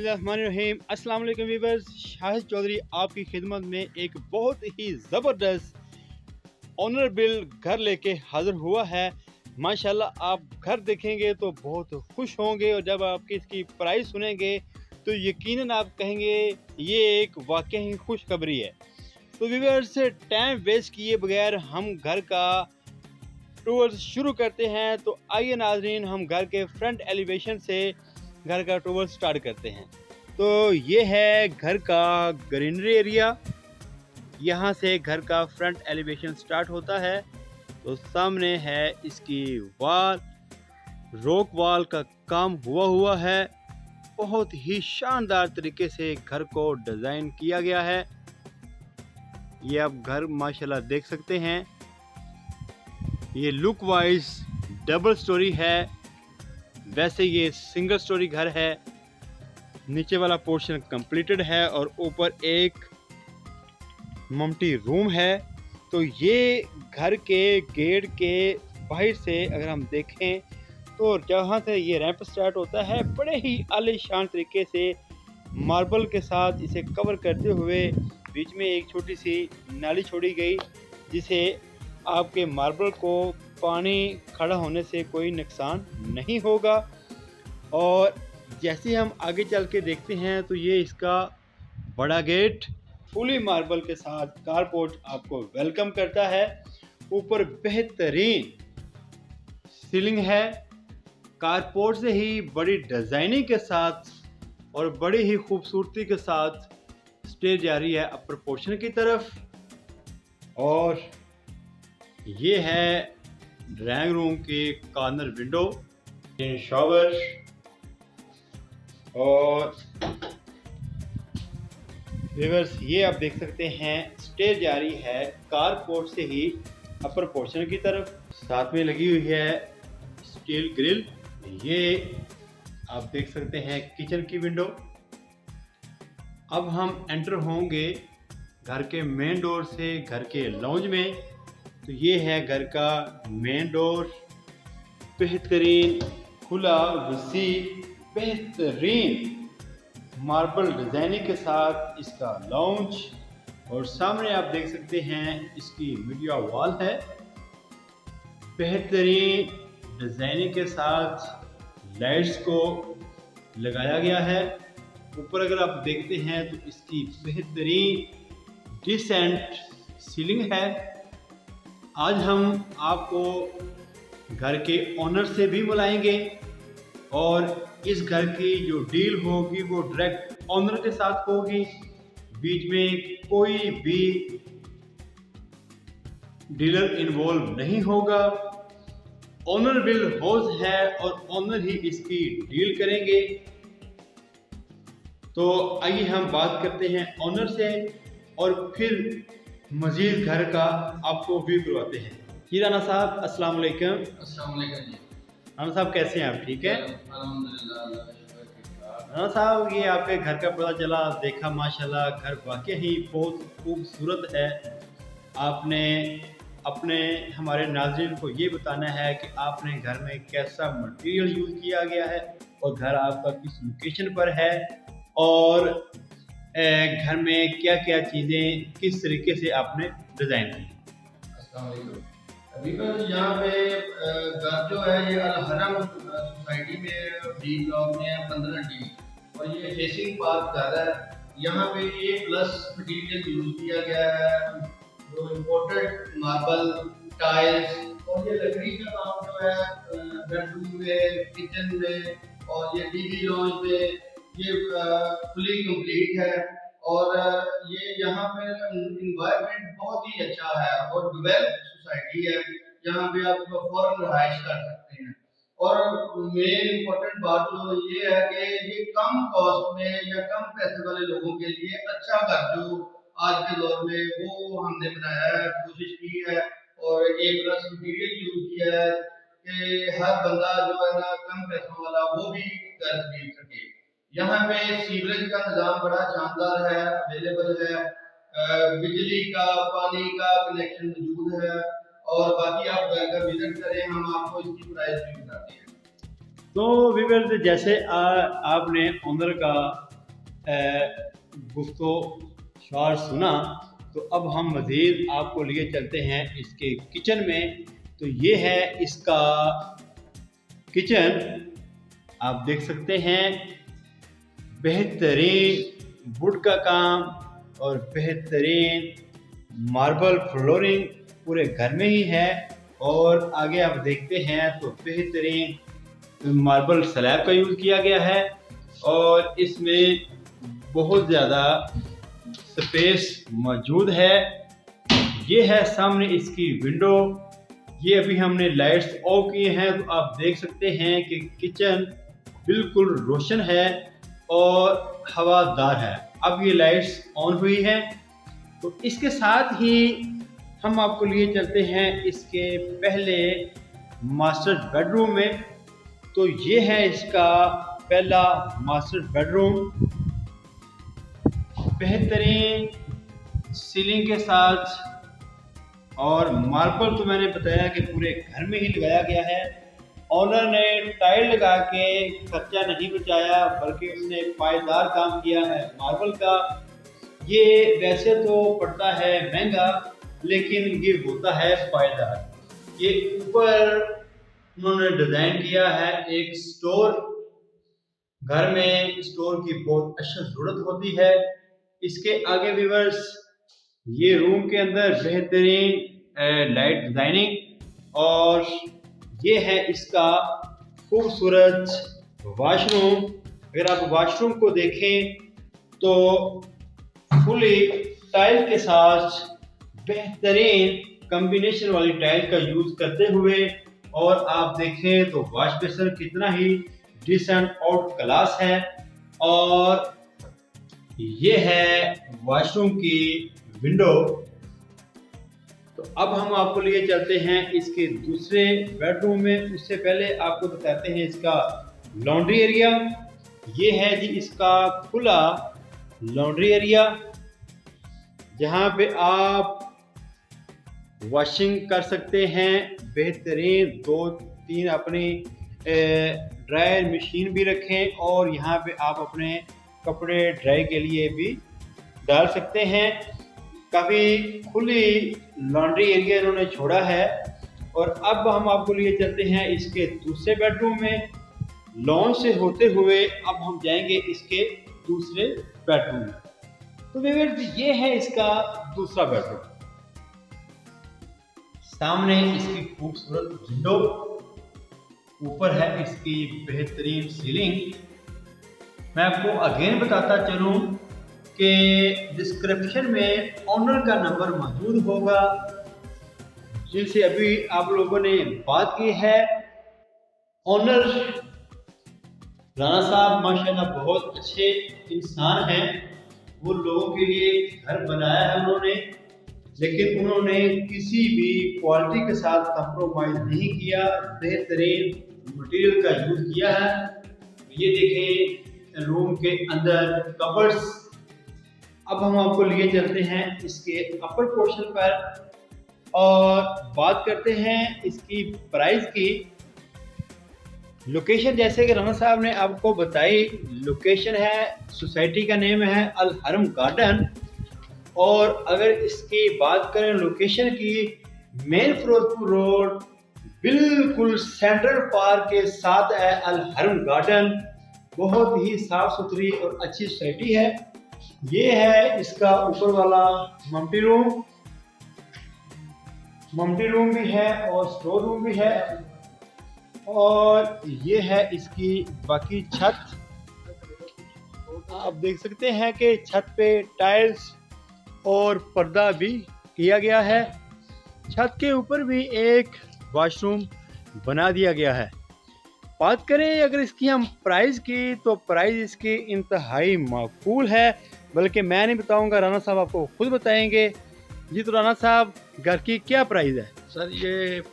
बिस्मिल्लाहिर्रहमानिर्रहीम। अस्सलाम वालेकुम वीवर्स, शाहिद चौधरी आपकी खिदमत में एक बहुत ही ज़बरदस्त ऑनर बिल घर लेके हाज़िर हुआ है। माशाल्लाह आप घर देखेंगे तो बहुत खुश होंगे और जब आप इसकी प्राइस सुनेंगे तो यकीनन आप कहेंगे ये एक वाकई ही खुशखबरी है। तो वीवर्स, टाइम वेस्ट किए बगैर हम घर का टूर शुरू करते हैं। तो आइए नाज़रीन, हम घर के फ्रंट एलिवेशन से घर का टूर स्टार्ट करते हैं। तो ये है घर का ग्रीनरी एरिया। यहाँ से घर का फ्रंट एलिवेशन स्टार्ट होता है। तो सामने है इसकी वॉल, रॉक वॉल का काम हुआ है। बहुत ही शानदार तरीके से घर को डिज़ाइन किया गया है। ये आप घर माशाल्लाह देख सकते हैं। ये लुक वाइज डबल स्टोरी है, वैसे ये सिंगल स्टोरी घर है। नीचे वाला पोर्शन कंप्लीटेड है और ऊपर एक मल्टी रूम है। तो ये घर के गेट के बाहर से अगर हम देखें तो जहाँ से ये रैंप स्टार्ट होता है, बड़े ही आलीशान तरीके से मार्बल के साथ इसे कवर करते हुए बीच में एक छोटी सी नाली छोड़ी गई, जिसे आपके मार्बल को पानी खड़ा होने से कोई नुकसान नहीं होगा। और जैसे हम आगे चल के देखते हैं तो ये इसका बड़ा गेट फुली मार्बल के साथ कारपोर्ट आपको वेलकम करता है। ऊपर बेहतरीन सीलिंग है। कारपोर्ट से ही बड़ी डिज़ाइनिंग के साथ और बड़ी ही खूबसूरती के साथ स्टेज जा रही है अपर पोर्शन की तरफ। और ये है ड्राइंग रूम के कॉर्नर विंडो, शॉवर। और व्यूअर्स, ये आप देख सकते हैं स्टेज जा रही है कारपोर्ट से ही अपर पोर्शन की तरफ। साथ में लगी हुई है स्टील ग्रिल। ये आप देख सकते हैं किचन की विंडो। अब हम एंटर होंगे घर के मेन डोर से घर के लॉन्ज में। तो ये है घर का मेन डोर, बेहतरीन खुला वसी बेहतरीन मार्बल डिज़ाइनिंग के साथ इसका लॉन्ज। और सामने आप देख सकते हैं इसकी मीडिया वॉल है, बेहतरीन डिज़ाइनिंग के साथ लाइट्स को लगाया गया है। ऊपर अगर आप देखते हैं तो इसकी बेहतरीन डिसेंट सीलिंग है। आज हम आपको घर के ओनर से भी मिलाएंगे और इस घर की जो डील होगी वो डायरेक्ट ओनर के साथ होगी। बीच में कोई भी डीलर इन्वॉल्व नहीं होगा। ओनर बिल हाउस है और ओनर ही इसकी डील करेंगे। तो आइए हम बात करते हैं ओनर से और फिर मजीद घर का आपको व्यू करवाते हैं। जी राना साहब, अस्सलाम वालेकुम। अस्सलाम वालेकुम जी। राना साहब कैसे हैं आप? ठीक है अल्हम्दुलिल्लाह। राना साहब, ये आपके घर का पता चला, देखा माशाल्लाह घर वाकई ही बहुत खूबसूरत है। आपने अपने हमारे नाज़रीन को ये बताना है कि आपने घर में कैसा मटेरियल यूज़ किया गया है और घर आपका किस लोकेशन पर है और घर में क्या क्या चीज़ें किस तरीके से आपने डिज़ाइन की। अस्सलाम वालेकुम। अभी बस यहाँ पे घर जो है ये अल हरम सोसाइटी में डी ब्लॉक में है 15D, और ये फेसिंग पार्क घर है। यहाँ पे A+ मटीरियल यूज किया गया है, जो इम्पोर्टेड मार्बल, टाइल्स और ये लकड़ी का काम जो है बेडरूम में, किचन में और ये टीवी लॉन्ज में ये फुली कंप्लीट है। और ये यहाँ पे इन्वायरमेंट बहुत ही अच्छा है और डेवलप सोसाइटी है। यहाँ पे आप फौरन रहाइश कर सकते हैं। और मेन इम्पोर्टेंट बात तो ये है कि ये कम कॉस्ट में या कम पैसे वाले लोगों के लिए अच्छा घर जो आज के दौर में वो हमने बनाया है, कोशिश की है और A+ मटीरियल यूज किया है कि हर बंदा जो है ना कम पैसों वाला वो भी घर खरीद सके। यहाँ पे सीवरेज का निज़ाम बड़ा शानदार है, अवेलेबल है, बिजली का, पानी का कनेक्शन मौजूद है। और बाकी आप अगर विजिट करें, हम आपको इसकी प्राइस भी बताते हैं। तो व्यूअर्स, जैसे आपने ओनर का गुफ्तो शार सुना, तो अब हम मज़ीद आपको लिए चलते हैं इसके किचन में। तो ये है इसका किचन, आप देख सकते हैं बेहतरीन वुड का काम और बेहतरीन मार्बल फ्लोरिंग पूरे घर में ही है। और आगे आप देखते हैं तो बेहतरीन मार्बल स्लैब का यूज़ किया गया है और इसमें बहुत ज़्यादा स्पेस मौजूद है। ये है सामने इसकी विंडो। ये अभी हमने लाइट्स ऑफ किए हैं तो आप देख सकते हैं कि किचन बिल्कुल रोशन है और हवादार है। अब ये लाइट्स ऑन हुई है। तो इसके साथ ही हम आपको लिए चलते हैं इसके पहले मास्टर बेडरूम में। तो ये है इसका पहला मास्टर बेडरूम, बेहतरीन सीलिंग के साथ और मार्बल तो मैंने बताया कि पूरे घर में ही लगाया गया है। ऑनर ने टाइल लगा के खर्चा नहीं बचाया बल्कि उसने पायदार काम किया है मार्बल का। ये वैसे तो पड़ता है महंगा लेकिन ये होता है पायदार। ये ऊपर उन्होंने डिजाइन किया है एक स्टोर। घर में स्टोर की बहुत अच्छी जरूरत होती है। इसके आगे व्यूअर्स ये रूम के अंदर बेहतरीन लाइट डिजाइनिंग और ये है इसका खूबसूरत वॉशरूम। अगर आप वॉशरूम को देखें तो फुली टाइल के साथ बेहतरीन कॉम्बिनेशन वाली टाइल का यूज करते हुए, और आप देखें तो वॉश बेसिन कितना ही डिसेंट आउट क्लास है। और ये है वॉशरूम की विंडो। तो अब हम आपको लिए चलते हैं इसके दूसरे बेडरूम में। उससे पहले आपको बताते हैं इसका लॉन्ड्री एरिया। ये है जी इसका खुला लॉन्ड्री एरिया जहाँ पे आप वॉशिंग कर सकते हैं। बेहतरीन 2-3 अपनी ड्रायर मशीन भी रखें और यहाँ पे आप अपने कपड़े ड्राई के लिए भी डाल सकते हैं। काफ़ी खुली लॉन्ड्री एरिया इन्होंने छोड़ा है। और अब हम आपको लिए चलते हैं इसके दूसरे बेडरूम में। लॉन से होते हुए अब हम जाएंगे इसके दूसरे बेडरूम में। तो व्यूअर्स ये है इसका दूसरा बेडरूम। सामने इसकी खूबसूरत विंडो, ऊपर है इसकी बेहतरीन सीलिंग। मैं आपको अगेन बताता चलूं कि डिस्क्रिप्शन में ओनर का नंबर मौजूद होगा जिनसे अभी आप लोगों ने बात की है। ओनर राणा साहब माशाल्लाह बहुत अच्छे इंसान हैं। वो लोगों के लिए घर बनाया है उन्होंने, लेकिन उन्होंने किसी भी क्वालिटी के साथ कंप्रोमाइज नहीं किया। बेहतरीन मटेरियल का यूज किया है। ये देखें रूम के अंदर कबर्ड्स। अब हम आपको लिए चलते हैं इसके अपर पोर्शन पर और बात करते हैं इसकी प्राइस की। लोकेशन जैसे कि राणा साहब ने आपको बताई, लोकेशन है, सोसाइटी का नेम है अल हरम गार्डन। और अगर इसकी बात करें लोकेशन की, मेन फिरोजपुर रोड बिल्कुल सेंट्रल पार्क के साथ है अल हरम गार्डन। बहुत ही साफ सुथरी और अच्छी सोसाइटी है। ये है इसका ऊपर वाला मम्टी रूम भी है और स्टोर रूम भी है। और ये है इसकी बाकी छत। आप देख सकते हैं कि छत पे टाइल्स और पर्दा भी किया गया है। छत के ऊपर भी एक वॉशरूम बना दिया गया है। बात करें अगर इसकी हम प्राइस की, तो प्राइस इसकी इंतहाई माकूल है। बल्कि मैं नहीं बताऊंगा, राणा साहब आपको खुद बताएंगे। जी तो राणा साहब घर की क्या प्राइस है? सर ये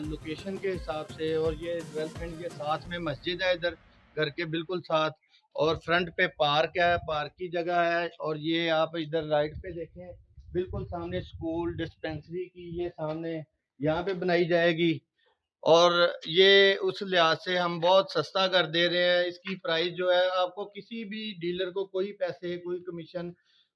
लोकेशन के हिसाब से और ये डेवलपमेंट के साथ में मस्जिद है इधर घर के बिल्कुल साथ, और फ्रंट पे पार्क है, पार्क की जगह है। और ये आप इधर राइट पे देखें, बिल्कुल सामने स्कूल डिस्पेंसरी की ये सामने यहाँ पे बनाई जाएगी। और ये उस लिहाज से हम बहुत सस्ता कर दे रहे हैं। इसकी प्राइस जो है आपको किसी भी डीलर को कोई पैसे, कोई कमीशन,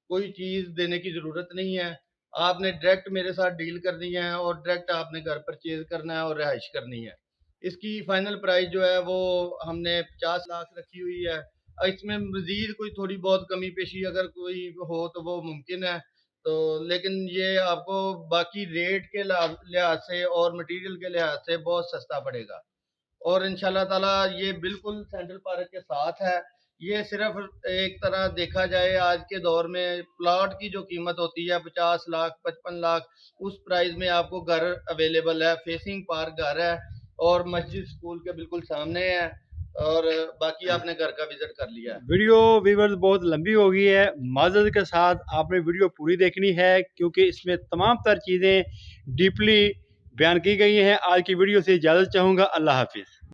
कोई चीज़ देने की ज़रूरत नहीं है। आपने डायरेक्ट मेरे साथ डील करनी है और डायरेक्ट आपने घर परचेज़ करना है और रिहाइश करनी है। इसकी फाइनल प्राइस जो है वो हमने 50 लाख रखी हुई है। इसमें मज़ीद कोई थोड़ी बहुत कमी पेशी अगर कोई हो तो वो मुमकिन है। तो लेकिन ये आपको बाकी रेट के लिहाज से और मटेरियल के लिहाज से बहुत सस्ता पड़ेगा और इंशाल्लाह ताला ये बिल्कुल सेंट्रल पार्क के साथ है। ये सिर्फ एक तरह देखा जाए आज के दौर में प्लॉट की जो कीमत होती है 50 लाख 55 लाख उस प्राइस में आपको घर अवेलेबल है। फेसिंग पार्क घर है और मस्जिद स्कूल के बिल्कुल सामने है और बाकी आपने घर का विजिट कर लिया है। वीडियो व्यूअर्स बहुत लंबी हो गई है, माज़रत के साथ आपने वीडियो पूरी देखनी है क्योंकि इसमें तमाम तर चीज़ें डीपली बयान की गई हैं। आज की वीडियो से इजाज़त चाहूँगा। अल्लाह हाफिज़।